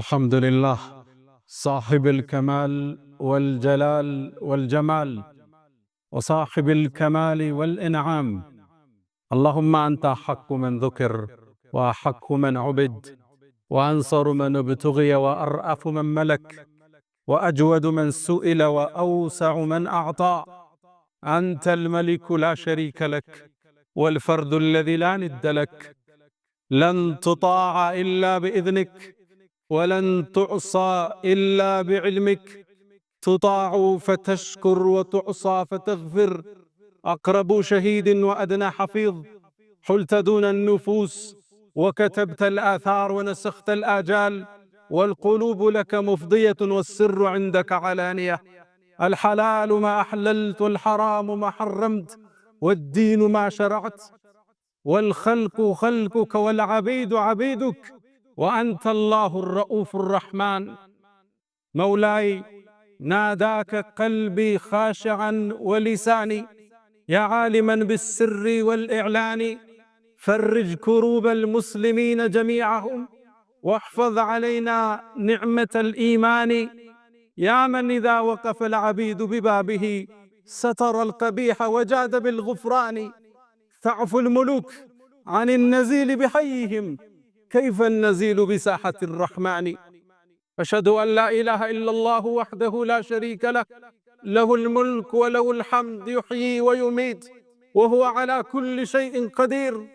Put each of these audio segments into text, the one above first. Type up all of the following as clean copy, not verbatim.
الحمد لله صاحب الكمال والجلال والجمال وصاحب الكمال والإنعام. اللهم أنت أحق من ذكر وأحق من عبد وأنصر من ابتغي وأرأف من ملك وأجود من سئل وأوسع من أعطى. أنت الملك لا شريك لك والفرد الذي لا ند لك، لن تطاع إلا بإذنك ولن تعصى إلا بعلمك، تطاع فتشكر وتعصى فتغفر، أقرب شهيد وأدنى حفيظ، حلت دون النفوس وكتبت الآثار ونسخت الآجال، والقلوب لك مفضية والسر عندك علانية. الحلال ما أحللت والحرام ما حرمت والدين ما شرعت، والخلق خلقك والعبيد عبيدك، وأنت الله الرؤوف الرحمن. مولاي ناداك قلبي خاشعا ولساني يا عالما بالسر والإعلان، فرج كروب المسلمين جميعهم واحفظ علينا نعمة الإيمان. يا من إذا وقف العبيد ببابه ستر القبيح وجاد بالغفران، تعفو الملوك عن النزيل بحيهم، كيف النزيل بساحة الرحمن؟ أشهد أن لا إله إلا الله وحده لا شريك له، له الملك وله الحمد يحيي ويميت وهو على كل شيء قدير.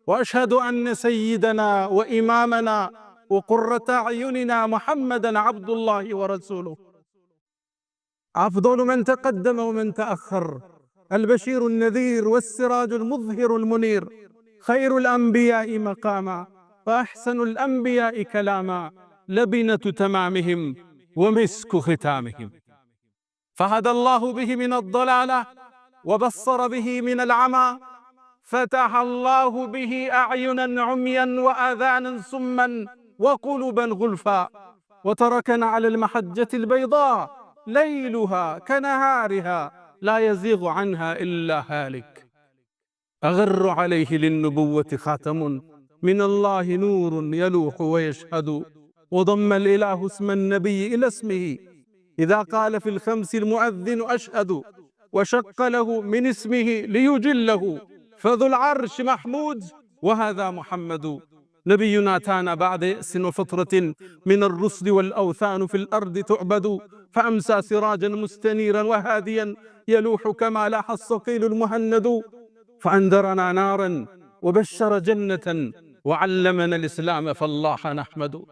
وأشهد أن سيدنا وإمامنا وقرة أعيننا محمدا عبد الله ورسوله، أفضل من تقدم ومن تأخر، البشير النذير والسراج المظهر المنير، خير الأنبياء مقاما وأحسن الأنبياء كلاما، لبنة تمامهم ومسك ختامهم. فهدى الله به من الضلالة وبصر به من العمى، فتح الله به أعينا عميا وآذانا صما وقلوبا غلفا، وتركنا على المحجة البيضاء ليلها كنهارها لا يزيغ عنها إلا هالك. أغر عليه للنبوة خاتم من الله نور يلوح ويشهد، وضم الإله اسم النبي إلى اسمه إذا قال في الخمس المؤذن أشهد، وشق له من اسمه ليجله، فذو العرش محمود وهذا محمد. نبينا أتانا بعد يأس وفترة من الرسل والأوثان في الأرض تعبد، فأمسى سراجا مستنيرا وهاديا يلوح كما لاح الصقيل المهند، فأنذرنا نارا وبشر جنة وعلمنا الإسلام فالله نحمد.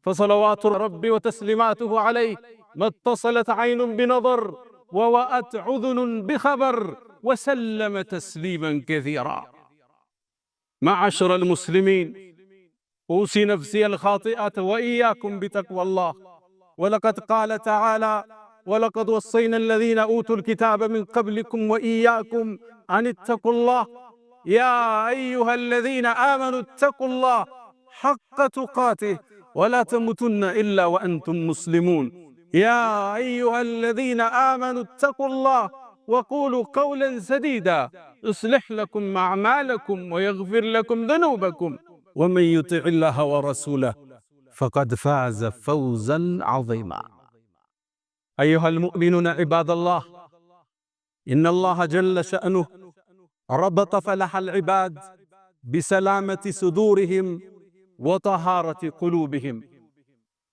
فصلوات ربي وتسليماته عليه ما اتصلت عين بنظر ووأت عذن بخبر، وسلم تسليما كثيرا. معشر المسلمين، أوصي نفسي الخاطئة وإياكم بتقوى الله. ولقد قال تعالى: ولقد وصينا الذين أوتوا الكتاب من قبلكم وإياكم أن اتقوا الله، يا أيها الذين آمنوا اتقوا الله حق تقاته ولا تموتن إلا وأنتم مسلمون. يا أيها الذين آمنوا اتقوا الله وقولوا قولا سديدا يصلح لكم أعمالكم ويغفر لكم ذنوبكم، ومن يطع الله ورسوله فقد فاز فوزا عظيما. أيها المؤمنون عباد الله، إن الله جل شأنه ربط فلاح العباد بسلامة صدورهم وطهارة قلوبهم.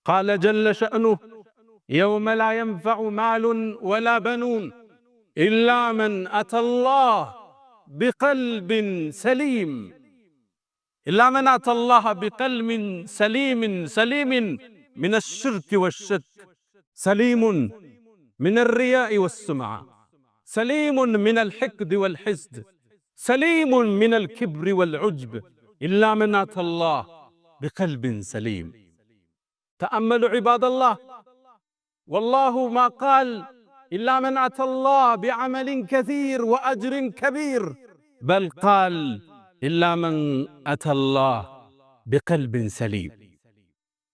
قال جل شأنه: يوم لا ينفع مال ولا بنون إلا من أتى الله بقلب سليم. إلا من أتى الله بقلب سليم من الشرك والشك، سليم من الرياء والسمعة، سليم من الحقد والحسد، سليم من الكبر والعجب، إلا من أتى الله بقلب سليم. تأملوا عباد الله، والله ما قال إلا من أتى الله بعمل كثير وأجر كبير، بل قال إلا من أتى الله بقلب سليم.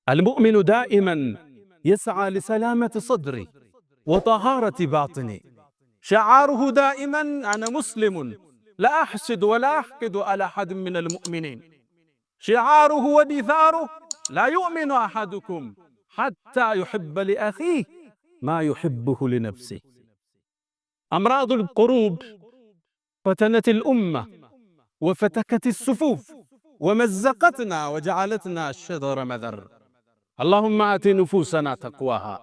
المؤمن دائما يسعى لسلامة صدره وطهارة باطنه، شعاره دائما: أنا مسلم لا أحسد ولا أحقد على أحد من المؤمنين. شعاره ودثاره: لا يؤمن أحدكم حتى يحب لأخيه ما يحبه لنفسه. أمراض القلوب فتنت الأمة وفتكت الصفوف ومزقتنا وجعلتنا شذر مذر. اللهم آت نفوسنا تقواها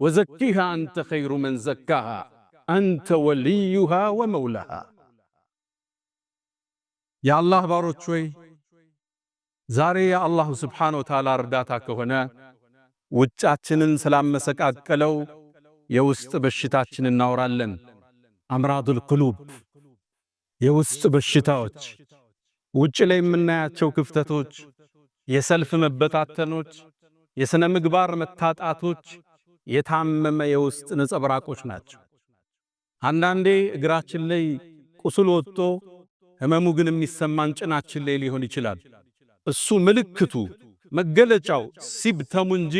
وزكها أنت خير من زكاها أنت وليها ومولاها. يا الله باروች ሆይ ዛሬ የአላሁ ስብሓነሁ ወተዓላ እርዳታ ከሆነ ውጫችንን ስላመሰቃቀለው የውስጥ በሽታችን እናወራለን። አምራዱል ቁሉብ የውስጥ በሽታዎች፣ ውጭ ላይ የምናያቸው ክፍተቶች፣ የሰልፍ መበታተኖች፣ የሥነ ምግባር መታጣቶች የታመመ የውስጥ ነጸብራቆች ናቸው። አንዳንዴ እግራችን ላይ ቁስል ወጥቶ ህመሙ ግን የሚሰማን ጭናችን ላይ ሊሆን ይችላል። እሱ ምልክቱ መገለጫው ሲብተሙ እንጂ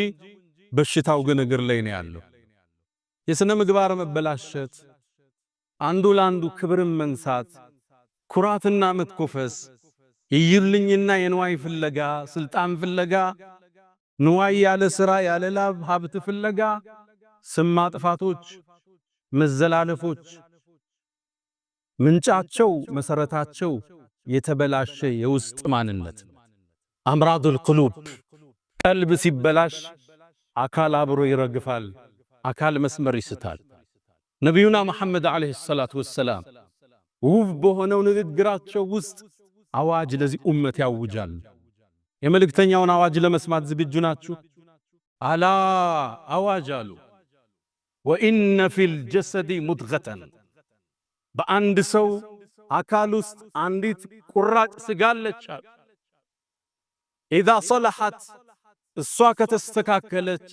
በሽታው ግን እግር ላይ ነው ያለው። የሥነ ምግባር መበላሸት፣ አንዱ ለአንዱ ክብርን መንሳት፣ ኩራትና መትኮፈስ፣ የይርልኝና የንዋይ ፍለጋ፣ ስልጣን ፍለጋ፣ ንዋይ ያለ ሥራ ያለ ላብ ሀብት ፍለጋ፣ ስም ማጥፋቶች፣ መዘላለፎች ምንጫቸው መሰረታቸው የተበላሸ የውስጥ ማንነት። አምራዱል ቁሉብ ቀልብ ሲበላሽ አካል አብሮ ይረግፋል፣ አካል መስመር ይስታል። ነቢዩና መሐመድ ዓለይሂ ሰላቱ ወሰላም ውብ በሆነው ንግግራቸው ውስጥ አዋጅ ለዚህ ኡመት ያውጃል። የመልእክተኛውን አዋጅ ለመስማት ዝግጁ ናችሁ? አላ አዋጅ አሉ። ወኢነ ፊል ጀሰዲ ሙድገተን በአንድ ሰው አካል ውስጥ አንዲት ቁራጭ ስጋ አለች። ኢዛ ሰለሐት እሷ ከተስተካከለች፣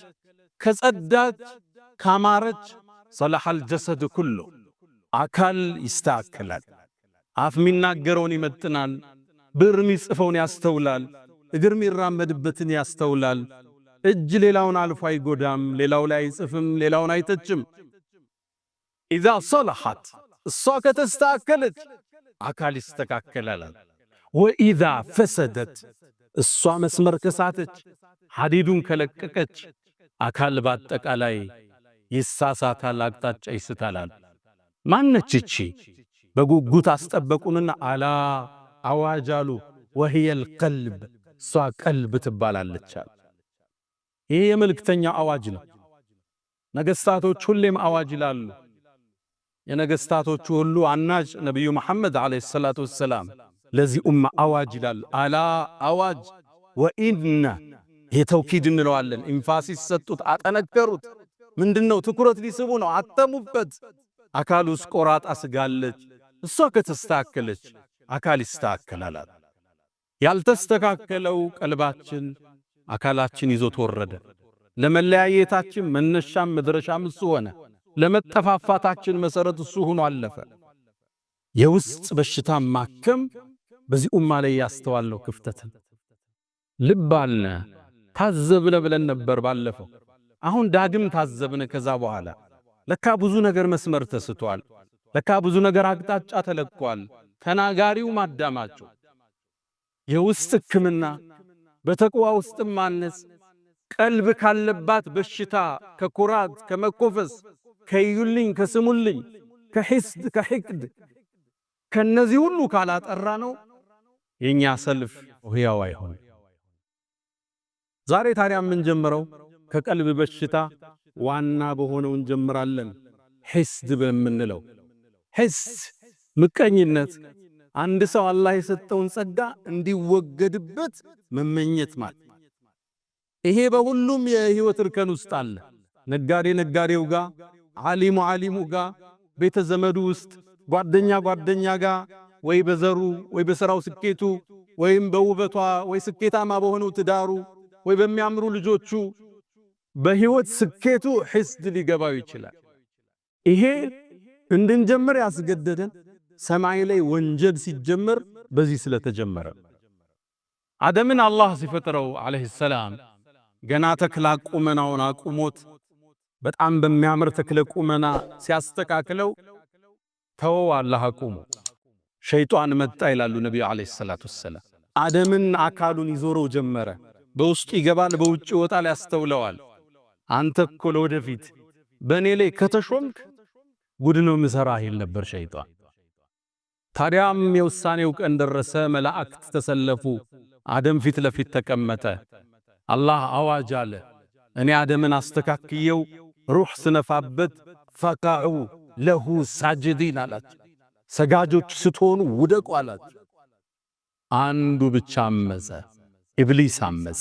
ከጸዳች፣ ካማረች ሰለሐል ጀሰድ ኩሉ አካል ይስተካከላል። አፍ የሚናገረውን ይመጥናል፣ ብዕር የሚጽፈውን ያስተውላል፣ እግር የሚራመድበትን ያስተውላል። እጅ ሌላውን አልፎ አይጎዳም፣ ሌላው ላይ አይጽፍም፣ ሌላውን አይተችም። ኢዛ ሰለሐት እሷ ከተስተካከለች አካል ይስተካከላል። ወኢዛ ፈሰደት እሷ መስመር ከሳተች፣ ሐዲዱን ከለቀቀች አካል በአጠቃላይ ይሳሳታል፣ አቅጣጫ ይስታላል። ማነች እቺ? በጉጉት አስጠበቁንና አላ አዋጅ አሉ። ወህየል ቀልብ እሷ ቀልብ ትባላለች። ይህ የመልእክተኛ አዋጅ ነው። ነገሥታቶች ሁሌም አዋጅ ይላሉ። የነገሥታቶቹ ሁሉ አናጅ ነቢዩ መሐመድ ዓለይሂ ሰላቱ ወሰላም ለዚህ ኡማ አዋጅ ይላሉ። አላ አዋጅ ወኢነ ይህ ተውኪድ እንለዋለን። ኢንፋሲስ ሰጡት፣ አጠነከሩት። ምንድነው? ትኩረት ሊስቡ ነው። አተሙበት። አካል ውስጥ ቆራጣ ስጋለች። እሷ ከተስተካከለች አካል ይስተካከላል። ያልተስተካከለው ቀልባችን አካላችን ይዞት ወረደ። ለመለያየታችን መነሻም መድረሻም እሱ ሆነ። ለመጠፋፋታችን መሰረት እሱ ሆኖ አለፈ። የውስጥ በሽታ ማከም በዚህ ኡማ ላይ ያስተዋለው ክፍተት ልብ አልነ ታዘብነ ብለን ነበር ባለፈው። አሁን ዳግም ታዘብነ። ከዛ በኋላ ለካ ብዙ ነገር መስመር ተስቷል። ለካ ብዙ ነገር አቅጣጫ ተለቋል። ተናጋሪው ማዳማቸው የውስጥ ሕክምና በተቅዋ ውስጥ ማነጽ ቀልብ ካለባት በሽታ ከኩራት ከመኮፈስ ከይዩልኝ ከስሙልኝ ከሂስድ ከሂቅድ ከነዚህ ሁሉ ካላጠራ ነው የኛ ሰልፍ ህያው አይሆን። ዛሬ ታዲያ ምን ጀምረው ከቀልብ በሽታ ዋና በሆነው እንጀምራለን። ሂስድ በመንለው ሂስድ ምቀኝነት፣ አንድ ሰው አላህ የሰጠውን ጸጋ እንዲወገድበት መመኘት ማለት። ይሄ በሁሉም የህይወት እርከን ውስጥ አለ። ነጋዴ ነጋዴው ጋር፣ ዓሊሙ ዓሊሙ ጋር፣ ቤተ ዘመዱ ውስጥ፣ ጓደኛ ጓደኛ ጋር፣ ወይ በዘሩ ወይ በሥራው ስኬቱ ወይም በውበቷ ወይ ስኬታማ በሆነው ትዳሩ ወይ በሚያምሩ ልጆቹ በህይወት ስኬቱ ሂስድ ሊገባው ይችላል። ይሄ እንድንጀምር ያስገደደን ሰማይ ላይ ወንጀል ሲጀመር በዚህ ስለተጀመረ። አደምን አላህ ሲፈጥረው ዓለይሂ ሰላም ገና ተክለ ቁመናውን አቁሞት በጣም በሚያምር ተክለ ቁመና ሲያስተካክለው ተወው አላህ አቁሞ። ሸይጣን መጣ ይላሉ ነብዩ ዓለይሂ ሰላቱ ወሰላም። አደምን አካሉን ይዞረው ጀመረ። በውስጡ ይገባል፣ በውጭ ይወጣል፣ ያስተውለዋል። አንተ እኮ ለወደፊት በእኔ ላይ ከተሾምክ ጉድ ነው ምሰራህ ይል ነበር ሸይጣን። ታዲያም የውሳኔው ቀን ደረሰ። መላእክት ተሰለፉ። አደም ፊት ለፊት ተቀመጠ። አላህ አዋጅ አለ። እኔ አደምን አስተካክየው ሩህ ስነፋበት ፈቃዑ ለሁ ሳጅዲን አላቸው። ሰጋጆች ስትሆኑ ውደቁ አላቸው። አንዱ ብቻ አመፀ፣ ኢብሊስ አመፀ።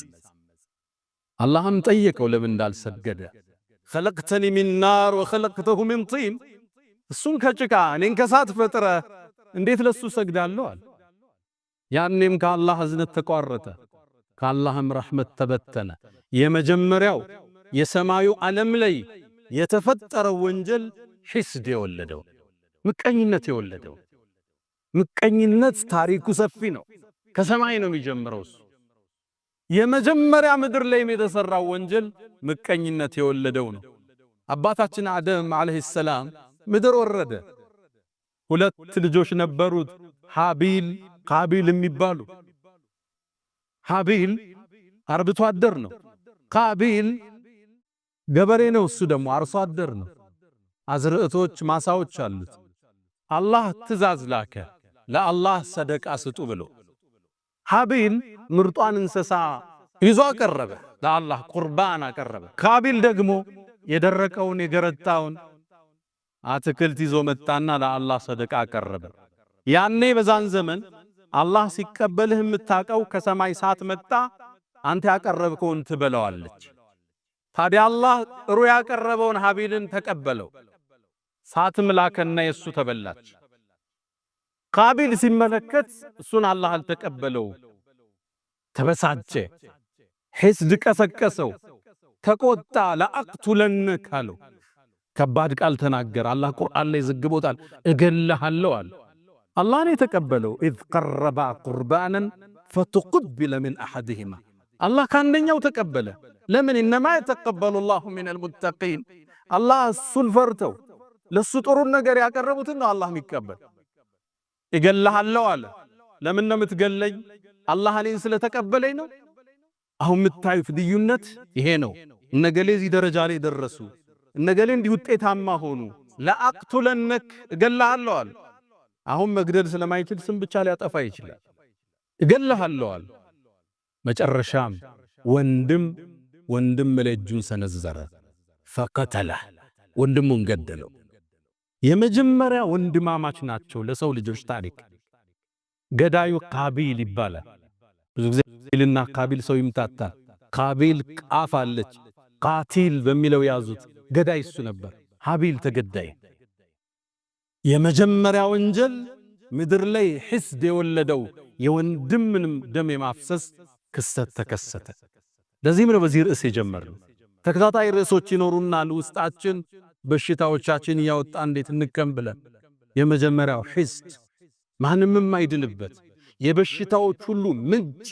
አላህም ጠየቀው ለምን እንዳልሰገደ። ኸለቅተኒ ሚን ናር ወኸለቅተሁ ሚን ጢን፣ እሱን ከጭቃ እኔን ከሳት ፈጥረ እንዴት ለሱ ሰግዳለሁ አለ። ያኔም ከአላህ እዝነት ተቋረጠ፣ ከአላህም ረሕመት ተበተነ። የመጀመሪያው የሰማዩ ዓለም ላይ የተፈጠረው ወንጀል ሒስድ የወለደው ምቀኝነት የወለደው። ምቀኝነት ታሪኩ ሰፊ ነው። ከሰማይ ነው የሚጀምረው። እሱ የመጀመሪያ ምድር ላይ የተሰራው ወንጀል ምቀኝነት የወለደው ነው። አባታችን አደም አለይሂ ሰላም ምድር ወረደ። ሁለት ልጆች ነበሩት፣ ሃቢል ቃቢል የሚባሉ። ሃቢል አርብቶ አደር ነው። ቃቢል ገበሬ ነው። እሱ ደግሞ አርሶ አደር ነው። አዝርዕቶች ማሳዎች አሉት። አላህ ትእዛዝ ላከ ለአላህ ሰደቃ ስጡ ብሎ። ሃቢል ምርጧን እንስሳ ይዞ አቀረበ፣ ለአላህ ቁርባን አቀረበ። ቃቢል ደግሞ የደረቀውን የገረጣውን አትክልት ይዞ መጣና ለአላህ ሰደቃ አቀረበ። ያኔ በዛን ዘመን አላህ ሲቀበልህ የምታቀው ከሰማይ ሳት መጣ፣ አንተ ያቀረብከውን ትበለዋለች። ታዲያ አላህ ጥሩ ያቀረበውን ሃቢልን ተቀበለው። ሳትም ላከና የሱ ተበላች። ቃቢል ሲመለከት እሱን አላህ አልተቀበለው፣ ተበሳጨ፣ ሒስድ ቀሰቀሰው፣ ተቆጣ። ለአቅቱለነክ አለው። ከባድ ቃል ተናገረ። አላህ ቁርአን ላይ ዘግቦታል። እገልሃለሁ አለ። አላህ ነው የተቀበለው። ኢዝ ቀረባ ቁርባናን ፈተቁቢለ ሚን አሐድሂማ፣ አላህ ካንደኛው ተቀበለ። ለምን? ኢነማ የተቀበሉ ላሁ ሚነል ሙተቂን፣ አላህ እሱን ፈርተው ለሱ ጥሩን ነገር ያቀረቡትን ነው አላህ የሚቀበል። እገልሃለሁ አለ። ለምን ነው የምትገለኝ? አላህ እኔን ስለተቀበለኝ ነው። አሁን የምታዩት ልዩነት ይሄ ነው። እነገሌ እዚህ ደረጃ ላይ ደረሱ፣ እነገሌ እንዲህ ውጤታማ ሆኑ። ለአቅቱለነክ እገልሃለሁ አለ። አሁን መግደል ስለማይችል ስም ብቻ ሊያጠፋ ይችላል። እገልሃለሁ አለ። መጨረሻም ወንድም ላይ እጁን ሰነዘረ። ፈቀተለህ፣ ወንድሙን ገደለው። የመጀመሪያ ወንድማማች ናቸው ለሰው ልጆች ታሪክ። ገዳዩ ቃቢል ይባላል። ብዙ ጊዜ ቃቢልና ቃቢል ሰው ይምታታል። ቃቢል ቃፍ አለች፣ ቃቲል በሚለው ያዙት። ገዳይ እሱ ነበር። ሃቢል ተገዳይ። የመጀመሪያ ወንጀል ምድር ላይ ሒስድ የወለደው የወንድምንም ደም የማፍሰስ ክስተት ተከሰተ። ለዚህም ነው በዚህ ርዕስ የጀመርነው። ተከታታይ ርዕሶች ይኖሩናል ውስጣችን በሽታዎቻችን ያወጣ እንዴት እንቀም ብለን። የመጀመሪያው ሒስድ ማንም የማይድንበት የበሽታዎች ሁሉ ምንጭ።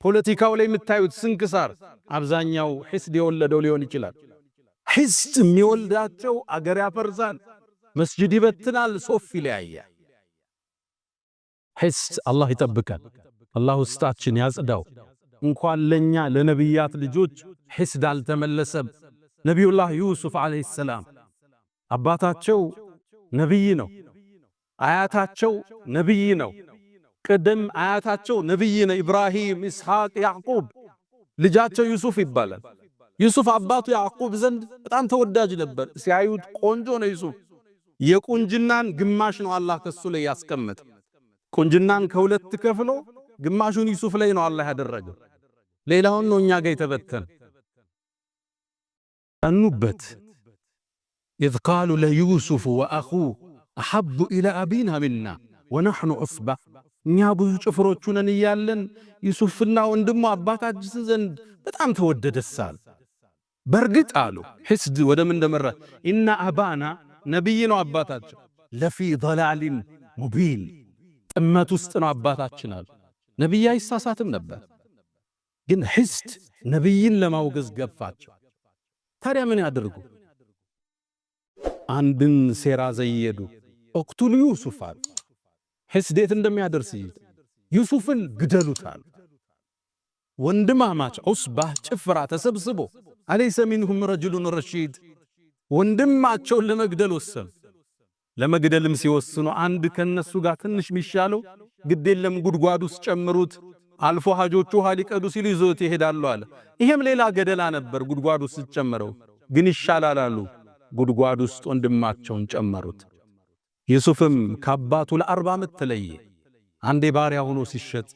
ፖለቲካው ላይ የምታዩት ስንክሳር አብዛኛው ሒስድ የወለደው ሊሆን ይችላል። ሒስድ የሚወልዳቸው አገር ያፈርሳል፣ መስጂድ ይበትናል፣ ሶፍ ይለያያል። ሒስድ አላህ ይጠብቃል። አላህ ውስጣችን ያጽዳው። እንኳን ለኛ ለነቢያት ልጆች ሒስድ አልተመለሰም። ነቢዩላህ ዩሱፍ ዓለይሂ ሰላም አባታቸው ነቢይ ነው፣ አያታቸው ነቢይ ነው። ቅድም አያታቸው ነቢይ ነው፣ ኢብራሂም፣ ኢስሐቅ፣ ያዕቁብ። ልጃቸው ዩሱፍ ይባላል። ዩሱፍ አባቱ ያዕቁብ ዘንድ በጣም ተወዳጅ ነበር። ሲያዩት ቆንጆ ነው ዩሱፍ። የቁንጅናን ግማሽ ነው አላህ ከሱ ላይ ያስቀመጠ። ቁንጅናን ከሁለት ከፍሎ ግማሹን ዩሱፍ ላይ ነው አላህ ያደረገው። ሌላውን ነው እኛ ጋር የተበተነ። አኑበት ኢዝ ቃሉ ለዩሱፍ ወአኹሁ አሐቡ ኢላ አቢና ሚና ወነሕኑ ዑስባ፣ እኛ ብዙ ጭፍሮቹ ነን እያለን ዩሱፍና ወንድሙ አባታችን ዘንድ በጣም ተወደደሳል። በርግጥ አሉ ሒስድ ወደ ምን እንደመራ ኢና አባና ነቢይ ነው አባታቸው፣ ለፊ ضላሊን ሙቢን፣ ጥመት ውስጥ ነው አባታችን አሉ። ነቢይ አይሳሳትም ነበር፣ ግን ሒስድ ነቢይን ለማውገዝ ገፋቸው። ታዲያ ምን ያደርጉ? አንድን ሴራ ዘየዱ። እቅቱሉ ዩሱፍ አሉ። ሒስድ የት እንደሚያደርስ ዩሱፍን ግደሉታል። ወንድማማች ዑስባ ጭፍራ ተሰብስቦ አለይሰ ሚንሁም ረጁሉን ረሺድ ወንድማቸውን ለመግደል ወሰኑ። ለመግደልም ሲወስኑ አንድ ከነሱ ጋር ትንሽ ሚሻለው ግዴለም ጉድጓድ ውስጥ ጨምሩት፣ አልፎ ሐጆቹ ውሃ ሊቀዱ ሲሉ ይዞት ይሄዳሉ አለ። ይሄም ሌላ ገደላ ነበር። ጉድጓድ ውስጥ ጨመረው ግን ይሻላል አሉ። ጉድጓድ ውስጥ ወንድማቸውን ጨመሩት። ዩሱፍም ከአባቱ ለ40 ዓመት ተለየ። አንዴ ባሪያ ሆኖ ሲሸጥ፣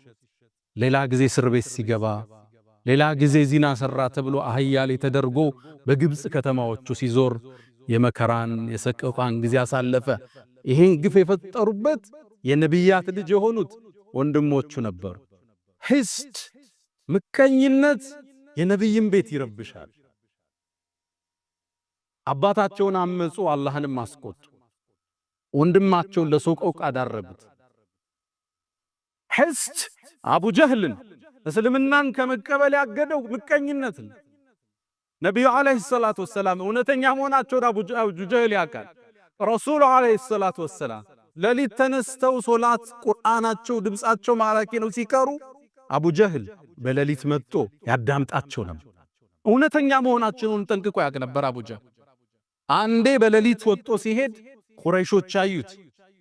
ሌላ ጊዜ እስር ቤት ሲገባ፣ ሌላ ጊዜ ዚና ሰራ ተብሎ አህያ ላይ ተደርጎ በግብጽ ከተማዎቹ ሲዞር የመከራን የሰቀቃን ጊዜ አሳለፈ። ይሄን ግፍ የፈጠሩበት የነቢያት ልጅ የሆኑት ወንድሞቹ ነበሩ። ሂስድ ምቀኝነት የነቢይን ቤት ይረብሻል። አባታቸውን አመጹ፣ አላህንም አስቆጡ። ወንድማቸውን ለሰቆቃ ዳረጉት። ሂስድ አቡ ጀህልን እስልምናን ከመቀበል ያገደው ምቀኝነት ነው። ነቢዩ አለይሂ ሰላቱ ወሰላም እውነተኛ መሆናቸውን አቡ ጀህል ያውቃል። ረሱሉ አለይሂ ሰላቱ ወሰላም ለሊት ተነስተው ሶላት ቁርአናቸው ድምጻቸው ማራኪ ነው ሲቀሩ አቡ ጀህል በሌሊት መጥቶ ያዳምጣቸው ነበር። እውነተኛ መሆናቸውን ጠንቅቆ ያውቅ ነበር አቡ ጀህል። አንዴ በሌሊት ወጥቶ ሲሄድ ቁረይሾች አዩት።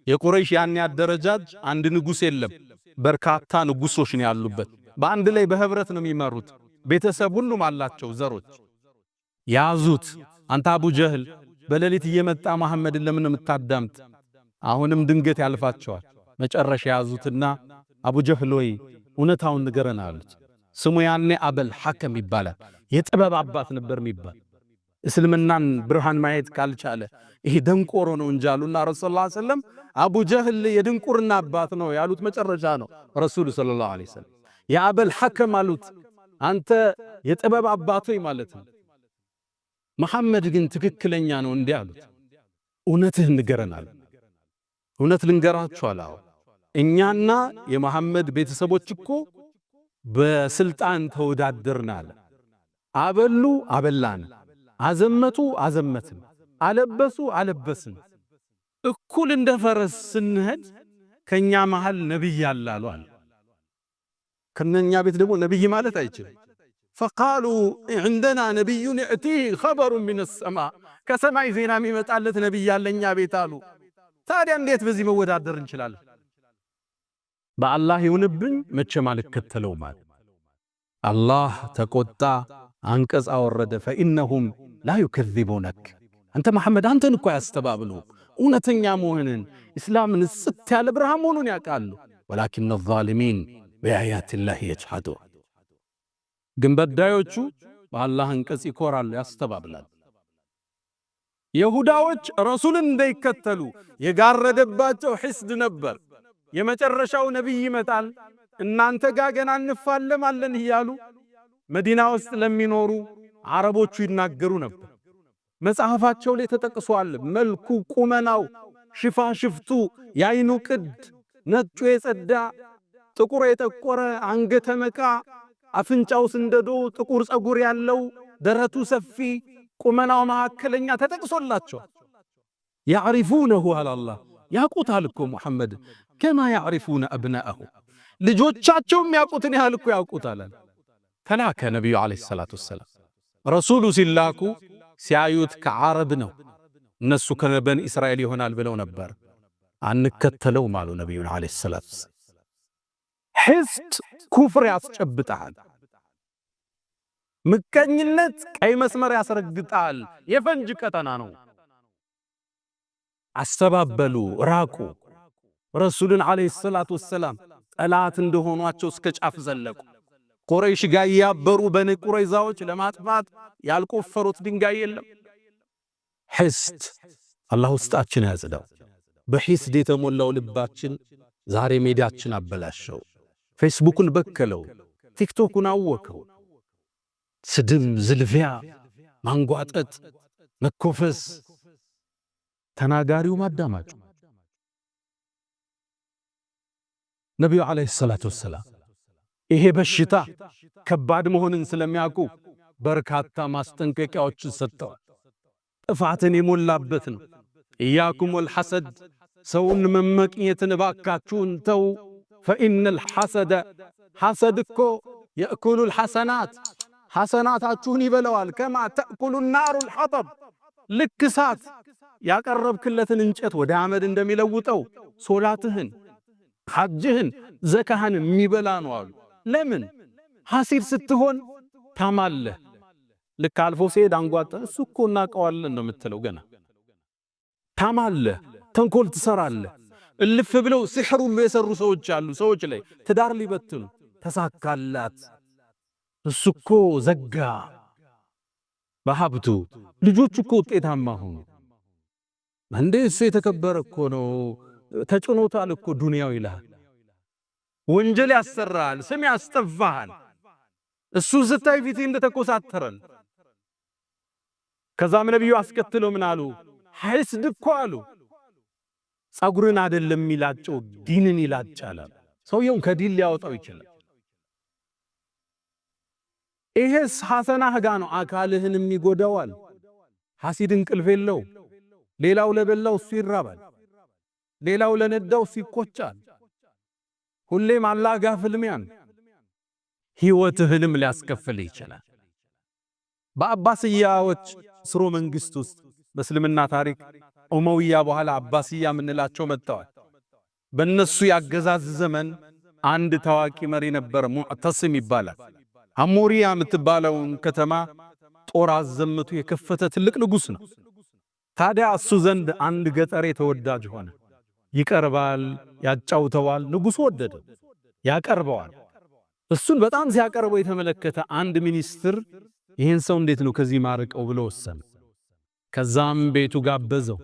የቁረይሽ ያን ያደረጃጅ አንድ ንጉስ የለም፣ በርካታ ንጉሶች ነው ያሉበት። በአንድ ላይ በህብረት ነው የሚመሩት። ቤተሰብ ሁሉም አላቸው ዘሮች። ያዙት። አንተ አቡ ጀህል በሌሊት እየመጣ መሐመድን ለምን የምታዳምጥ? አሁንም ድንገት ያልፋቸዋል። መጨረሻ ያዙትና አቡ ጀህል ወይ እውነታውን ንገረን አሉት። ስሙ ያኔ አበል ሐከም ይባላል። የጥበብ አባት ነበር የሚባል። እስልምናን ብርሃን ማየት ካልቻለ ይሄ ደንቆሮ ነው እንጂ አሉና ረሱል ሰለላሁ ዐለይሂ ወሰለም አቡ ጀህል የድንቁርና አባት ነው ያሉት መጨረሻ ነው ረሱል ሰለላሁ ዐለይሂ ወሰለም። የአበል ሐከም አሉት አንተ የጥበብ አባት ሆይ ማለት ነው። መሐመድ ግን ትክክለኛ ነው እንዲህ አሉት። እውነትህ ንገረናል። እውነት ልንገራችሁ አላው እኛና የመሐመድ ቤተሰቦች እኮ በስልጣን ተወዳደርናል። አበሉ አበላን፣ አዘመቱ አዘመትን፣ አለበሱ አለበስን። እኩል እንደ ፈረስ ስንሄድ ከኛ መሃል ነብይ ያላሉ አለ። ከነኛ ቤት ደግሞ ነብይ ማለት አይችልም። فقالوا عندنا نبي يأتيه خبر من السماء ከሰማይ ዜና የሚመጣለት ነብይ ያለኛ ቤት አሉ። ታዲያ እንዴት በዚህ መወዳደር እንችላለን? በአላህ ይሁንብኝ መቼም አልከተለው ማለት አላህ ተቆጣ፣ አንቀጽ አወረደ። فإنهم لا يكذبونك አንተ መሐመድ አንተን እኮ ያስተባብሉ እውነተኛ መሆንን እስላምን ጽት ያለ ብርሃን መሆኑን ያውቃሉ። ولكن الظالمين بآيات الله يجحدون ግን በዳዮቹ በአላህ አንቀጽ ይኮራሉ፣ ያስተባብላሉ። ይሁዳዎች ረሱልን እንዳይከተሉ የጋረደባቸው ሒስድ ነበር። የመጨረሻው ነብይ ይመጣል እናንተ ጋር ገና እንፋለማለን እያሉ መዲና ውስጥ ለሚኖሩ አረቦቹ ይናገሩ ነበር። መጽሐፋቸው ላይ ተጠቅሷል። መልኩ፣ ቁመናው፣ ሽፋሽፍቱ፣ ያይኑ ቅድ ነጩ የጸዳ ጥቁር የጠቆረ አንገተ መቃ አፍንጫው ስንደዶ ጥቁር ጸጉር ያለው ደረቱ ሰፊ ቁመናው መካከለኛ ተጠቅሶላቸው ያዕሪፉነሁ አላህ ያቁታል እኮ ሙሐመድ ከማ ያዕሪፉነ አብናአሁ ልጆቻቸውም ያቁትን ያህል እኮ ያቁታል። ተላከ ነብዩ አለይሂ ሰላቱ ወሰላም ረሱሉ ሲላኩ ሲያዩት ከዓረብ ነው። እነሱ ከበኒ እስራኤል ይሆናል ብለው ነበር። አንከተለው ማሉ ነብዩ አለይሂ ሰላቱ ወሰላም። ሒስድ ኩፍር ያስጨብጣል። ምቀኝነት ቀይ መስመር ያስረግጣል። የፈንጅ ቀጠና ነው። አስተባበሉ፣ ራቁ። ረሱልን አለይሂ ሰላቱ ወሰላም ጠላት እንደሆኗቸው እስከ ጫፍ ዘለቁ። ቁረይሽ ጋር ያበሩ በኒ ቁረይዛዎች ለማጥፋት ያልቆፈሩት ድንጋይ የለም። ሒስድ አላህ ውስጣችን ያጽዳው። በሒስድ የተሞላው ልባችን ዛሬ ሜዳችን አበላሸው። ፌስቡክን በከለው፣ ቲክቶክን አወከው። ስድብ፣ ዝልፊያ፣ ማንጓጠጥ፣ መኮፈስ፣ ተናጋሪው ማዳማጩ። ነብዩ አለይሂ ሰላቱ ወሰላም ይሄ በሽታ ከባድ መሆንን ስለሚያውቁ በርካታ ማስጠንቀቂያዎችን ሰጥተዋል። ጥፋትን የሞላበት ነው። ኢያኩም ወልሐሰድ ሰውን መመቅኘትን ባካችሁን ተው። فإن الحسد حسد እኮ يأكل الحسنات ሐሰናታችሁን ይበለዋል። ከማ ተእኩሉ النار الحطب ልክ እሳት ያቀረብክለትን እንጨት ወደ አመድ እንደሚለውጠው ሶላትህን፣ ሐጅህን፣ ዘካህን የሚበላ ነው አሉ። ለምን ሐሲድ ስትሆን ታማለህ። ልክ አልፎ ሲሄድ አንጓጣ እሱ እኮ እናቀዋለን ነው የምትለው። ገና ታማለህ፣ ተንኮል ትሰራለህ። እልፍ ብለው ሲሕሩ የሰሩ ሰዎች አሉ። ሰዎች ላይ ትዳር ሊበትኑ ተሳካላት፣ እሱ እኮ ዘጋ በሀብቱ፣ ልጆቹ እኮ ውጤታማ ሆኑ። እንዴ እሱ የተከበረ እኮ ነው ተጭኖታል እኮ ዱንያው ይልሃል። ወንጀል ያሰራል፣ ስም ያስጠፋሃል። እሱ ስታይ ፊት እንደተኮሳተረን። ከዛም ነብዩ አስከትለው ምን አሉ? ሐስድ እኮ አሉ ጸጉርን አይደለም የሚላጨው ዲንን ይላጫል። ሰውየውን ከዲን ሊያወጣው ይችላል። ይሄስ ሐሰናህ ጋ ነው አካልህንም ይጎዳዋል። ሐሲድ እንቅልፍ የለው። ሌላው ለበላው እሱ ይራባል፣ ሌላው ለነዳው እሱ ይቆጫል። ሁሌም አላህ ጋር ፍልሚያን ሕይወትህንም ሊያስከፍል ይችላል። በአባስያዎች ስሮ መንግስት ውስጥ በእስልምና ታሪክ ኡመውያ በኋላ አባስያ ምንላቸው መጥተዋል። በእነሱ ያገዛዝ ዘመን አንድ ታዋቂ መሪ ነበር፣ ሙዕተስም ይባላል። አሞሪያ የምትባለውን ከተማ ጦር አዘምቱ የከፈተ ትልቅ ንጉስ ነው። ታዲያ እሱ ዘንድ አንድ ገጠሬ ተወዳጅ ሆነ። ይቀርባል፣ ያጫውተዋል። ንጉሱ ወደደ፣ ያቀርበዋል። እሱን በጣም ሲያቀርበው የተመለከተ አንድ ሚኒስትር ይህን ሰው እንዴት ነው ከዚህ ማርቀው ብሎ ወሰነ። ከዛም ቤቱ ጋበዘው።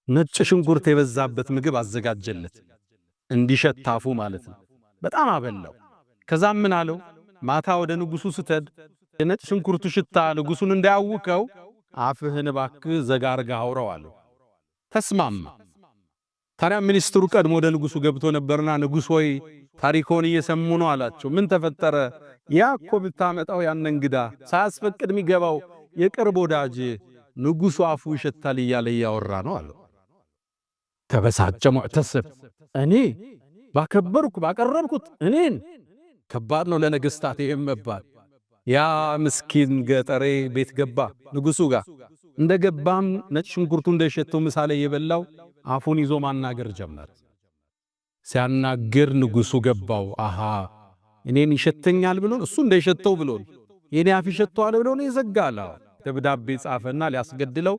ነጭ ሽንኩርት የበዛበት ምግብ አዘጋጀለት፣ እንዲሸታፉ ማለት ነው። በጣም አበላው። ከዛም ምን አለው? ማታ ወደ ንጉሱ ስትሄድ የነጭ ሽንኩርቱ ሽታ ንጉሱን እንዳያውከው አፍህን እባክህ ዘጋርጋ አውራው አለው። ተስማማ። ታዲያ ሚኒስትሩ ቀድሞ ወደ ንጉሱ ገብቶ ነበርና ንጉስ ሆይ ታሪኮን እየሰሙ ነው አላቸው። ምን ተፈጠረ? ያ እኮ ብታመጣው ያን እንግዳ ሳያስፈቅድ የሚገባው የቅርብ ወዳጅ ንጉሱ አፉ ይሸታል እያለ ያወራ ነው አለው። ተበሳጨ ሙዕተስብ። እኔ ባቀረብኩት እኔን ከባድ ነው ለነገስታት የመባል። ያ ምስኪን ገጠሬ ቤት ገባ ንጉሱ ጋር። እንደገባም ነጭ ሽንኩርቱ እንደሸተው ምሳሌ የበላው አፉን ይዞ ማናገር ጀመረ። ሲያናግር ንጉሱ ገባው። አሃ እኔን ይሸተኛል ብሎ እሱ እንደሸተው ብሎ የኔ አፍ ይሸተዋል ብሎ ነው ይዘጋል። ደብዳቤ ጻፈና ሊያስገድለው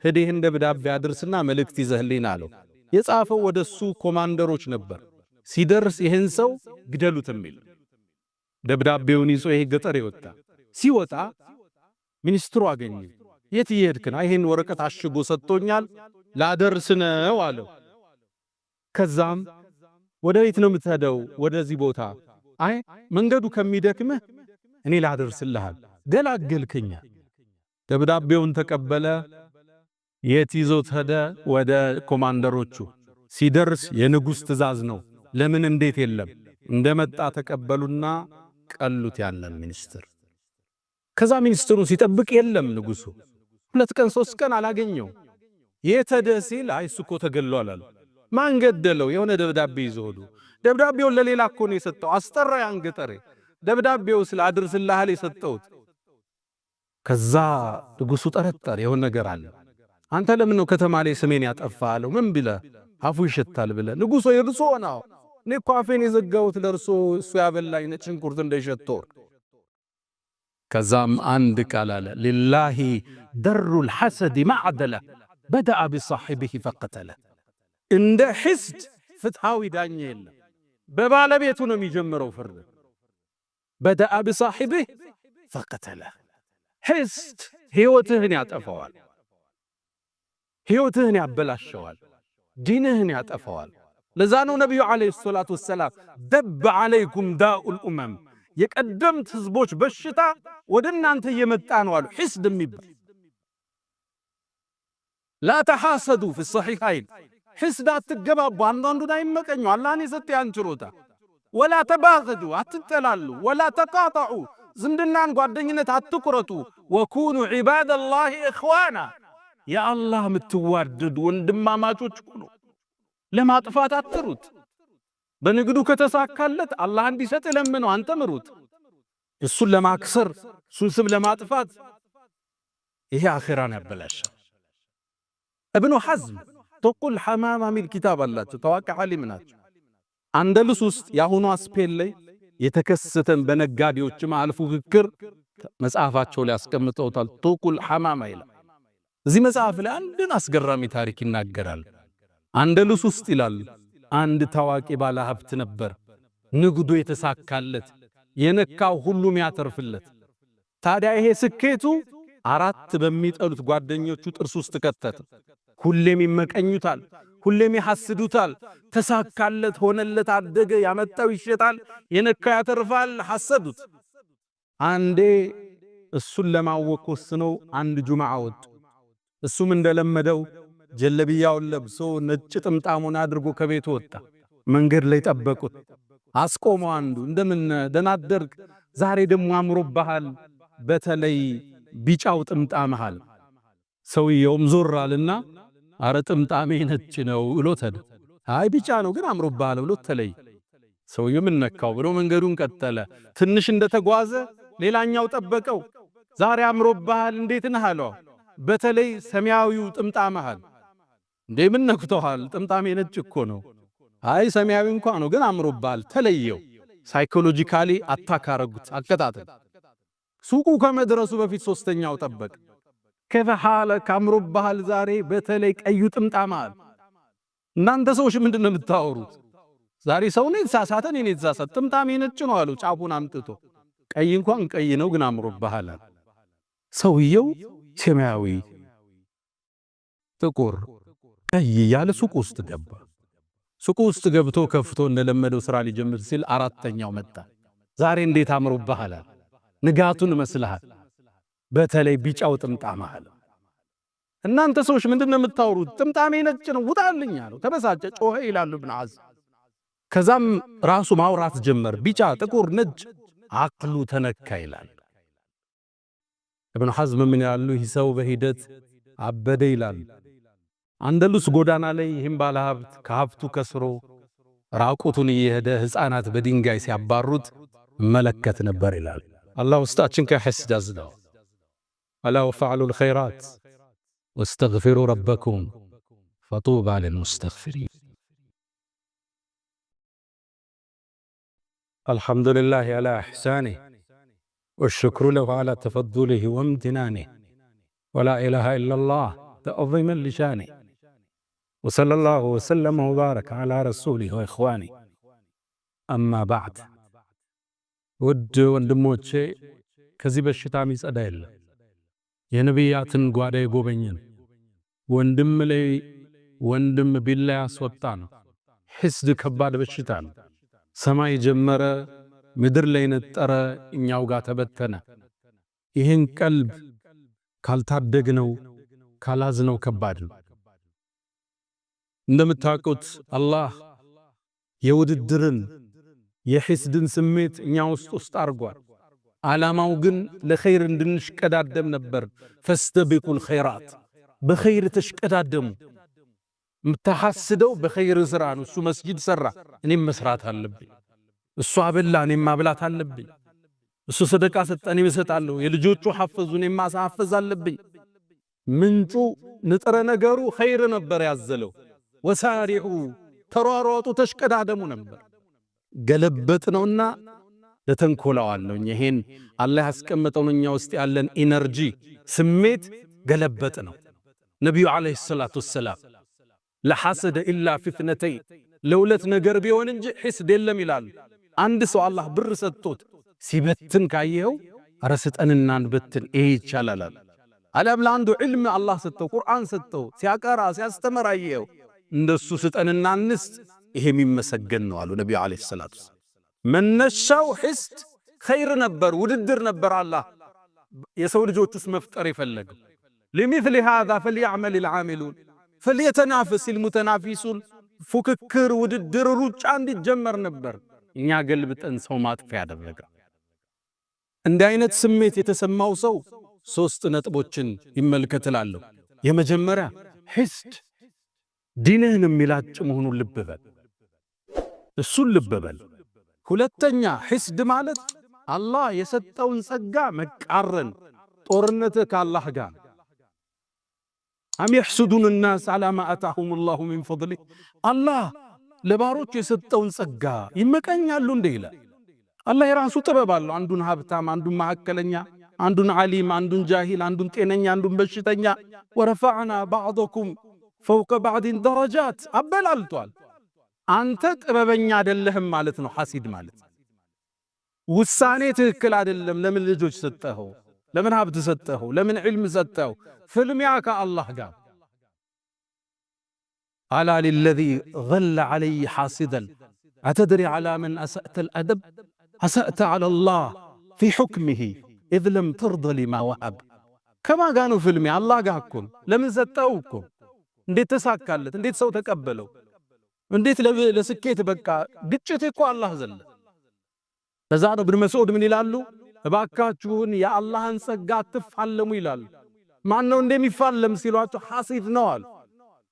ሄደህ ደብዳቤ አድርስና መልእክት ይዘህልኝ አለው። የጻፈው ወደሱ ኮማንደሮች ነበር። ሲደርስ ይሄን ሰው ግደሉት የሚል ደብዳቤውን ይዞ ይሄ ገጠር ይወጣ። ሲወጣ ሚኒስትሩ አገኘ። የት ይሄድክ ነው? ይሄን ወረቀት አሽጎ ሰጥቶኛል ላደርስ ነው አለው። ከዛም ወደ ቤት ነው የምትሄደው? ወደዚህ ቦታ። አይ መንገዱ ከሚደክምህ እኔ ላደርስልሃል፣ ገላገልከኛ። ደብዳቤውን ተቀበለ። የት ይዞት ሄደ? ወደ ኮማንደሮቹ። ሲደርስ የንጉስ ትእዛዝ ነው። ለምን እንዴት የለም። እንደመጣ ተቀበሉና ቀሉት ያንን ሚኒስትር። ከዛ ሚኒስትሩ ሲጠብቅ የለም ንጉሱ። 2 ቀን 3 ቀን አላገኘው። የት ሄደ ሲል አይ እሱ እኮ ተገሏል አሉ። ማን ገደለው? የሆነ ደብዳቤ ይዞ ሄዱ። ደብዳቤውን ለሌላ እኮ ነው የሰጠው። አስጠራ ያን ገጠሬ። ደብዳቤው ስለ አድርስልሃል የሰጠውት። ከዛ ንጉሱ ጠረጠረ፣ የሆነ ነገር አለ። አንተ ለምን ነው ከተማ ላይ ስሜን ያጠፋለው? ምን ብለ አፉ ይሸታል ብለ? ንጉሶ ይርሶ ነው። እኔ እኮ አፌን የዘጋሁት ለርሶ እሱ ያበላኝ ነጭ ሽንኩርት እንደሸተው። ከዛም አንድ ቃል አለ። ሊላሂ ደሩል ሐሰድ ማዕደለ በደአ ቢሳሒቢሂ ፈቀተለ። እንደ ሐስድ ፍትሃዊ ዳኛ የለም። በባለቤቱ ነው የሚጀምረው ፍርድ። በደአ ቢሳሒቢሂ ፈቀተለ። ሐስድ ሕይወትህን ያጠፋዋል፣ ሕይወትህን ያበላሸዋል፣ ዲንህን ያጠፋዋል። ለዛ ነው ነብዩ አለይሂ ሰላቱ ወሰላም ደብ አለይኩም ዳኡል ኡመም፣ የቀደምት ህዝቦች በሽታ ወደ እናንተ እየመጣ ነው አሉ። ሐስድ የሚባል ላ ተሐሰዱ ፊ الصحيحين፣ ሐስድ አትገባቡ፣ አንዳንዱን አይመቀኙ። አላህን የሰጠ ያንችሮታ። ወላ ተባገዱ፣ አትጠላሉ። ወላ ተቃጣዑ፣ ዝምድናን ጓደኝነት አትቁረጡ። ወኩኑ ዒባደላሂ ኢኽዋና፣ የአላህ የምትዋደዱ ወንድማማቾች ሁኑ። ለማጥፋት አትሩት። በንግዱ ከተሳካለት አላህ እንዲሰጥ ለምነው፣ አንተ ምሩት። እሱን ለማክሰር እሱን ስም ለማጥፋት ይሄ አኺራን ያበላሻል። ኢብኑ ሐዝም ቱቁል ሐማማ ሚል ኪታብ አላቸው። ታዋቂ ዓሊም ናቸው። አንደሉስ ውስጥ የአሁኗ ስፔን ላይ የተከሰተን በነጋዴዎች መሃል ፉክክር መጽሐፋቸው ላይ ያስቀምጠውታል። ቱቁል ሐማማ ይላል። እዚህ መጽሐፍ ላይ አንድን አስገራሚ ታሪክ ይናገራል። አንደሉስ ውስጥ ይላል አንድ ታዋቂ ባለ ሀብት ነበር። ንግዱ የተሳካለት የነካው ሁሉም ያተርፍለት። ታዲያ ይሄ ስኬቱ አራት በሚጠሉት ጓደኞቹ ጥርስ ውስጥ ከተተ። ሁሌም ይመቀኙታል፣ ሁሌም ይሐስዱታል። ተሳካለት፣ ሆነለት፣ አደገ፣ ያመጣው ይሸጣል፣ የነካው ያተርፋል። ሐሰዱት። አንዴ እሱን ለማወቅ ወስነው አንድ ጁምዓ ወጡ። እሱም እንደለመደው ጀለብያውን ለብሶ ነጭ ጥምጣሙን አድርጎ ከቤቱ ወጣ። መንገድ ላይ ጠበቁት። አስቆመው። አንዱ እንደምን ደህና አደርክ? ዛሬ ደግሞ አምሮብሃል፣ በተለይ ቢጫው ጥምጣምሃል። ሰውየውም ዞር አለና አረ ጥምጣሜ ነጭ ነው ብሎ ተደ። አይ ቢጫ ነው ግን አምሮብሃል ብሎ ተለይ። ሰውየው ምን ነካው ብሎ መንገዱን ቀጠለ። ትንሽ እንደተጓዘ ሌላኛው ጠበቀው። ዛሬ አምሮብሃል፣ እንዴት ነህ አለው። በተለይ ሰማያዊው ጥምጣምሃል። እንዴ ምን ነክቶሃል? ጥምጣሜ ነጭ እኮ ነው። አይ ሰማያዊ እንኳን ነው ግን አምሮብሃል፣ ተለየው። ሳይኮሎጂካሊ አታክ አረጉት፣ አከታተል። ሱቁ ከመድረሱ በፊት ሶስተኛው ጠበቅ። ከፈሃለ ካምሮብሃል ዛሬ በተለይ ቀዩ ጥምጣምሃል። እናንተ ሰዎች ምንድነው የምታወሩት? ዛሬ ሰው ነው የተሳሳተ፣ እኔ ነኝ የተሳሳተ። ጥምጣሜ ነጭ ነው አሉ ጫፉን አምጥቶ። ቀይ እንኳን ቀይ ነው ግን አምሮብሃል። ሰውየው ሰማያዊ፣ ጥቁር፣ ቀይ ያለ ሱቁ ውስጥ ገባ። ሱቁ ውስጥ ገብቶ ከፍቶ እንደለመደው ስራ ሊጀምር ሲል አራተኛው መጣ። ዛሬ እንዴት አምሮብሃል፣ ንጋቱን መስልሃል፣ በተለይ ቢጫው ጥምጣምሃል። እናንተ ሰዎች ምንድነው የምታወሩት? ጥምጣሜ ነጭ ነው ውጣልኝ አለው። ተበሳጨ፣ ጮኸ ይላሉ ኢብኑ ሐዝም። ከዛም ራሱ ማውራት ጀመር። ቢጫ፣ ጥቁር፣ ነጭ አቅሉ ተነካ ይላል ኢብኑ ሐዝም። ምን ያሉ ይህ ሰው በሂደት አበደ ይላል። አንደሉስ ጎዳና ላይ ይህም ባለ ሀብት ከሀብቱ ከስሮ ራቁቱን እየሄደ ሕፃናት በድንጋይ ሲያባሩት መለከት ነበር ይላል። አላህ ውስጣችን ከሐስድ አዝለው። አላ ወፈዕሉል ኸይራት ወስተግፊሩ ረበኩም ፈጡባ ሊልሙስተግፊሪን። አልሐምዱሊላህ አላ ኢሕሳኒህ ወሽክሩ ለሁ አላ ተፈዱሊህ ወምትናኒህ ወላ ኢላሃ ኢለላህ ተዕዚመን ሊሻኒህ ወሰለላሁ ወሰለመ ወባረከ አላ ረሱሊህ ወኢኽዋኒህ። አማ ባዕድ። ውድ ወንድሞቼ ከዚህ በሽታ የሚጸዳ የለም። የነቢያትን ጓዳ የጎበኘን ወንድም ላይ ወንድም ቢላ ያስወጣ ነው። ሒስድ ከባድ በሽታ ነው። ሰማይ ጀመረ፣ ምድር ላይ ነጠረ፣ እኛው ጋር ተበተነ። ይህን ቀልብ ካልታደግነው ካላዝነው ከባድ ነው። እንደምታውቁት አላህ የውድድርን የሒስድን ስሜት እኛ ውስጥ አርጓል። ዓላማው ግን ለኸይር እንድንሽቀዳደም ነበር። ፈስተቢቁል ኸይራት፣ በኸይር ተሽቀዳደሙ። ምታሐስደው በኸይር ስራ ነው። እሱ መስጂድ ሰራ፣ እኔም መስራት አለብኝ። እሱ አበላ፣ እኔም ማብላት አለብኝ። እሱ ሰደቃ ሰጠ፣ እኔም እሰጣለሁ። የልጆቹ ሐፈዙ፣ እኔም ማሳሐፈዝ አለብኝ። ምንጩ ንጥረ ነገሩ ኸይር ነበር ያዘለው። ወሳሪዑ ተሯሯጡ፣ ተሽቀዳደሙ ነበር። ገለበጥ ነውና ለተንኮላዋለሁ። ይሄን አላህ ያስቀመጠው እኛ ውስጥ ያለን ኢነርጂ ስሜት ገለበጥ ነው። ነብዩ አለይሂ ሰላቱ ወሰላም ለሐሰደ ኢላ ፊትነተይን፣ ለሁለት ነገር ቢሆን እንጂ ሒስድ የለም ይላል። አንድ ሰው አላህ ብር ሰጥቶት ሲበትን ካየው አረ ስጠንና እንበትን፣ ይሄ ይቻላል። አለም ለአንዱ ዕልም አላህ ሰጠው፣ ቁርአን ሰጠው፣ ሲያቀራ ሲያስተምር አየው፣ እንደሱ ስጠንና እንስጥ፣ ይሄ የሚመሰገን ነው አሉ ነብዩ አለይሂ ሰላቱ ወሰላም። መነሻው ሒስድ ኸይር ነበር፣ ውድድር ነበር። አላህ የሰው ልጆች ውስጥ መፍጠር የፈለገው ለሚስሊ ሃዛ ፈልያዕመል ልዓሚሉን ፈልየተናፈስ ልሙተናፊሱን፣ ፉክክር፣ ውድድር፣ ሩጫ እንዲጀመር ነበር። እኛ ገልብጠን ሰው ማጥፊያ ያደረገ። እንዲህ አይነት ስሜት የተሰማው ሰው ሶስት ነጥቦችን ይመልከትላለሁ። የመጀመሪያ ሒስድ ዲንህን የሚላጭ መሆኑን ልብ በል፣ እሱን ልብ በል። ሁለተኛ ሒስድ ማለት አላህ የሰጠውን ጸጋ መቃረን ጦርነት ከአላህ ጋር አም يحسدون الناس على ما آتاهم الله من فضله አላህ ለባሮች የሰጠውን ጸጋ ይመቀኛሉ እንደ ይላል። አላህ የራሱ ጥበብ አለው። አንዱን ሀብታም፣ አንዱን መካከለኛ፣ አንዱን ዓሊም፣ አንዱን ጃሂል፣ አንዱን ጤነኛ፣ አንዱን በሽተኛ ወረፈዕና ባዕضኩም ፈውቀ ባዕድን ደረጃት አበላልቷል። አንተ ጥበበኛ አይደለህም ማለት ነው። ሐሲድ ማለት ውሳኔ ትክክል አይደለም። ለምን ልጆች ሰጠኸው? ለምን ሀብት ሰጠኸው? ለምን ዕልም ሰጠኸው? ፍልሚያ ከአላህ ጋር አላ ሊለዚ ገለ ዐለይ ሐሲደን አተድሪ ዐላ መን አሰእተ ልአደብ አሰእተ ዐላ ላህ ፊ ሑክሚሂ ኢዝ ለም ተርደ ሊማ ወሀብ። ከማን ጋር ነው ፍልሚያ? አላህ ጋር እኮ። ለምን ሰጠኸው እኮ። እንዴት ተሳካለት? እንዴት ሰው ተቀበለው? እንዴት ለስኬት በቃ? ግጭት እኮ አላህ ዘለ። ለዛ ነው ኢብኑ መስዑድ ምን ይላሉ? እባካችሁን የአላህን ጸጋ አትፋለሙ ይላሉ። ማን ነው እንደሚፋለም ሲሏቸው ሐሲድ ነው አሉ።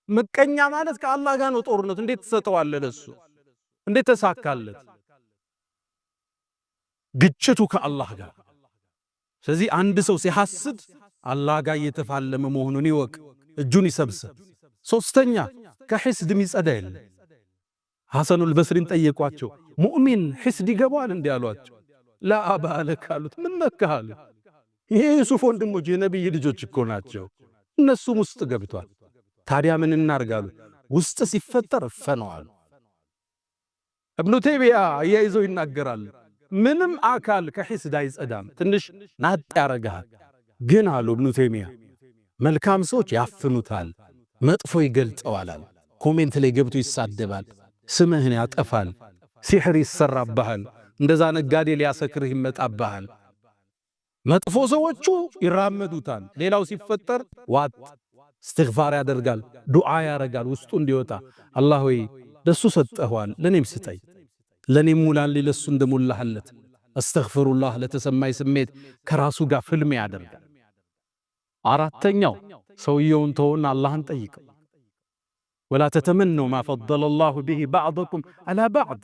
ምቀኛ ማለት ከአላህ ጋር ነው ጦርነቱ። እንዴት ተሰጠዋለህ ለሱ? እንዴት ተሳካለት? ግጭቱ ከአላህ ጋር። ስለዚህ አንድ ሰው ሲሐስድ አላህ ጋር እየተፋለመ መሆኑን ይወቅ፣ እጁን ይሰብስብ። ሶስተኛ ከሕስድ የሚጸዳ የለም። ሐሰኑል በስሪን ጠየቋቸው፣ ሙእሚን ሕስድ ይገባዋል እንዲህ አሏቸው። ላ አባለክ አሉት። ምን ነካህ? ይሄ ዩሱፍ ወንድሞች የነቢይ ልጆች እኮ ናቸው፣ እነሱም ውስጥ ገብቷል። ታዲያ ምን እናርጋሉ? ውስጥ ሲፈጠር ፈነዋል። እብኑ ተይሚያ አያይዘው ይናገራል፣ ምንም አካል ከሕስድ አይጸዳም፣ ትንሽ ናጥ ያረጋል። ግን አሉ እብኑ ተይሚያ መልካም ሰዎች ያፍኑታል፣ መጥፎ ይገልጠዋል። ኮሜንት ላይ ገብቶ ይሳደባል፣ ስምህን ያጠፋል፣ ሲሕር ይሰራብሃል፣ እንደዛ ነጋዴ ሊያሰክርህ ይመጣብሃል። መጥፎ ሰዎቹ ይራመዱታል። ሌላው ሲፈጠር ዋጥ እስትግፋር ያደርጋል፣ ዱዓ ያረጋል ውስጡ እንዲወጣ። አላህ ሆይ ለሱ ሰጠኸዋል፣ ለኔም ስጠኝ፣ ለኔም ሙላልኝ ለሱ እንደሞላህለት። አስተግፍሩላህ ለተሰማይ ስሜት ከራሱ ጋር ፍልም ያደርጋል። አራተኛው ሰውየውን ተውና አላህን ጠይቀው። ወላ ተተመነው ማ ፈደለ ላሁ ቢሂ ባዕደኩም አላ ባዕድ።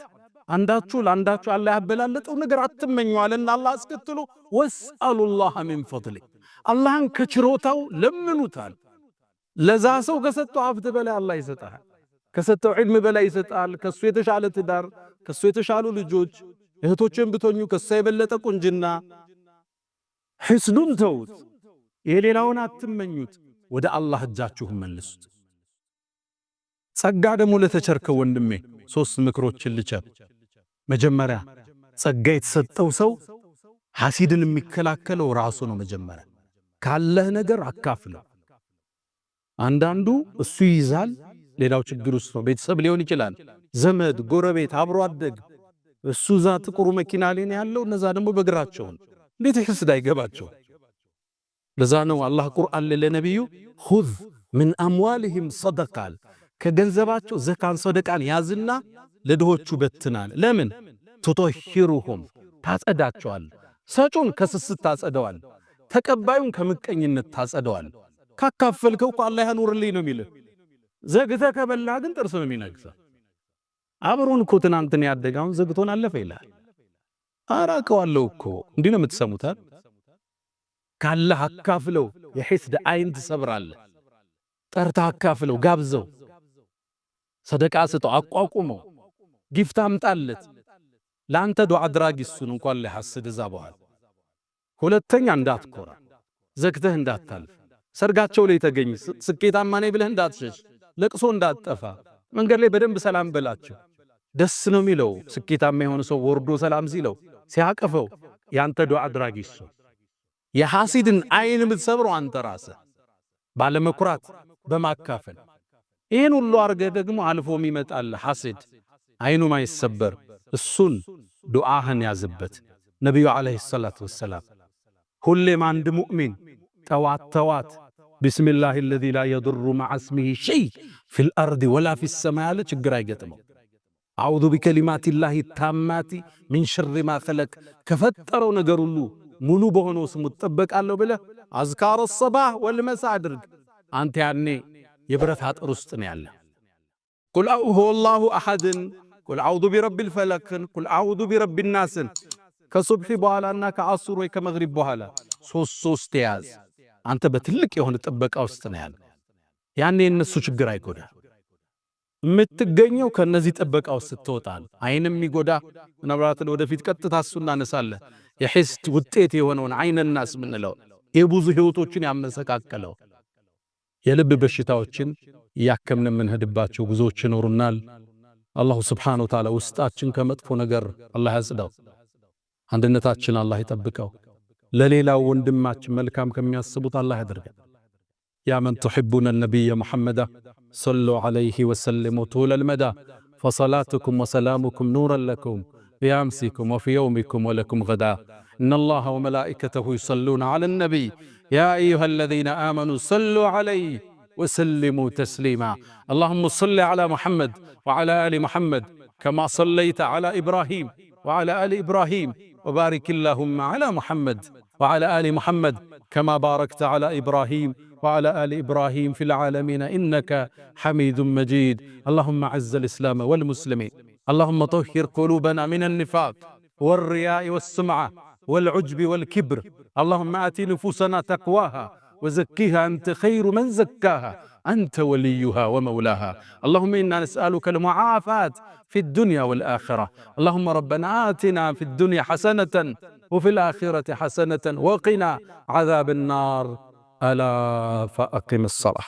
አንዳችሁ ለአንዳችሁ አላህ ያበላለጠው ነገር አትመኙ አለና አላህ አስከትሎ ወስአሉላህ ሚን ፈድሊ፣ አላህን ከችሮታው ለምኑታል። ለዛ ሰው ከሰጠው ሀብት በላይ አላህ ይሰጣል፣ ከሰጠው ዒልም በላይ ይሰጣል። ከሱ የተሻለ ትዳር፣ ከሱ የተሻሉ ልጆች፣ እህቶችን ብትሆኙ ከሱ የበለጠ ቁንጅና። ሕስዱን ተውት፣ የሌላውን አትመኙት፣ ወደ አላህ እጃችሁን መልሱት። ጸጋ ደግሞ ለተቸርከው ወንድሜ ሶስት ምክሮችን ልቸር። መጀመሪያ ጸጋ የተሰጠው ሰው ሐሲድን የሚከላከለው ራሱ ነው። መጀመሪያ ካለህ ነገር አካፍለው። አንዳንዱ እሱ ይይዛል፣ ሌላው ችግር ውስጥ ነው። ቤተሰብ ሊሆን ይችላል፣ ዘመድ፣ ጎረቤት፣ አብሮ አደግ። እሱ ዛ ጥቁሩ መኪና ላይ ያለው፣ እነዛ ደግሞ በእግራቸው። እንዴት ሕስድ አይገባቸው? ለዛ ነው አላህ ቁርአን ለነቢዩ ኹዝ ምን አምዋልህም ሰደቃል፣ ከገንዘባቸው ዘካን ሰደቃን ያዝና ለድሆቹ በትናል። ለምን? ቱጠሂሩሁም ታጸዳቸዋል። ሰጩን ከስስት ታጸደዋል፣ ተቀባዩን ከምቀኝነት ታጸደዋል። ካካፈልከው እኮ አላህ ያኑርልኝ ነው የሚልህ። ዘግተህ ከበላህ ግን ጥርስ ነው የሚነግሰው። አብሮን እኮ ትናንትን ያደጋውን ዘግቶን አለፈ ይላል። አራቀዋለሁ እኮ እንዲህ ነው የምትሰሙታል። ካለህ አካፍለው፣ የሕስድ አይን ትሰብራለህ። ጠርተህ አካፍለው፣ ጋብዘው፣ ሰደቃ ስጠው፣ አቋቁመው፣ ጊፍት አምጣለት። ለአንተ ዱዓ አድራጊ እሱን እንኳን ሊሐስድ እዛ በኋላ። ሁለተኛ እንዳትኮራ፣ ዘግተህ እንዳታልፍ። ሰርጋቸው ላይ ተገኝ፣ ስኬታማ ነኝ ብለህ እንዳትሸሽ፣ ለቅሶ እንዳትጠፋ። መንገድ ላይ በደንብ ሰላም በላቸው። ደስ ነው የሚለው ስኬታማ የሆነ ሰው ወርዶ ሰላም ሲለው ሲያቀፈው፣ ያንተ ዱዓ አድራጊ እሱ። የሐሲድን አይን የምትሰብረው አንተ ራስህ ባለመኩራት በማካፈል። ይህን ሁሉ አርገህ ደግሞ አልፎም ይመጣል ሐሲድ አይኑ ማይሰበር። እሱን ዱዓህን ያዝበት። ነቢዩ ዓለይሂ ሰላቱ ወሰላም ሁሌም አንድ ሙእሚን ጠዋት ተዋት ቢስሚላሂ አለዚ ላ የዱሩ መዐ እስሚሂ ሸይ ፊል አርድ ወላ ፊስ ሰማይ ያለ ችግር አይገጥመው። አዑዙ ቢከሊማቲላሂ ታማቲ ሚን ሸሪ ማ ኸለቅ፣ ከፈጠረው ነገር ሁሉ ሙሉ በሆነው ስሙ እጠበቃለሁ ብለህ አዝካረ ሰባህ ወልመሳ አድርግ። አንተ ያኔ የብረት አጥር ውስጥ ነው ያለ። ቁል ሁወላሁ አሐድን፣ ቁል አዑዙ ቢረቢል ፈለቅን፣ ቁል አዑዙ ቢረቢን ናስን። ከሱብሒ በኋላና ከአሱር ወይ ከመግሪብ በኋላ ሶስት ያዝ። አንተ በትልቅ የሆነ ጥበቃ ውስጥ ነው ያለ። ያኔ የነሱ ችግር አይጎዳ። የምትገኘው ከነዚህ ጥበቃ ውስጥ ስትወጣል። አይንም ይጎዳ ምናልባት ወደፊት ቀጥታ እሱ እናነሳለን። የሂስድ ውጤት የሆነውን አይነናስ ምንለው የብዙ ህይወቶችን ያመሰቃቀለው የልብ በሽታዎችን ያከምን የምንሄድባቸው ጉዞዎች ይኖሩናል። አላሁ ስብሓነሁ ወተዓላ ውስጣችን ከመጥፎ ነገር አላህ ያጽዳው። አንድነታችን አላህ ይጠብቀው። ለሌላው ወንድማችን መልካም ከሚያስቡት አላህ ያድርገን። ያ መን ትሕቡነ ነቢየ ሙሐመዳ ሰሉ ዐለይሂ ወሰሊሙ ጡለል መዳ ፈሰላቱኩም ወሰላሙኩም ኑረን ለኩም ፊ አምሲኩም ወፊ የውሚኩም ወለኩም ገዳ ኢነላሃ ወመላኢከተሁ ዩሰሉነ ዐለን ነቢይ ያ አዩሃ አለዚነ አመኑ ሰሉ ዐለይሂ ወሰሊሙ ተስሊማ አላሁመ ሰሊ ዐላ ሙሐመድ ወዐላ አሊ ሙሐመድ ከማ ሰለይተ ዐላ ኢብራሂም ወዐላ አሊ ኢብራሂም وبارك اللهم على محمد وعلى آل محمد كما باركت على إبراهيم وعلى آل إبراهيم في العالمين إنك حميد مجيد اللهم عز الإسلام والمسلمين اللهم طهر قلوبنا من النفاق والرياء والسمعة والعجب والكبر اللهم آت نفوسنا تقواها وزكيها أنت خير من زكاها أنت وليها ومولاها اللهم إنا نسألك المعافاة في الدنيا والآخرة اللهم ربنا آتنا في الدنيا حسنة وفي الآخرة حسنة وقنا عذاب النار ألا فأقم الصلاة.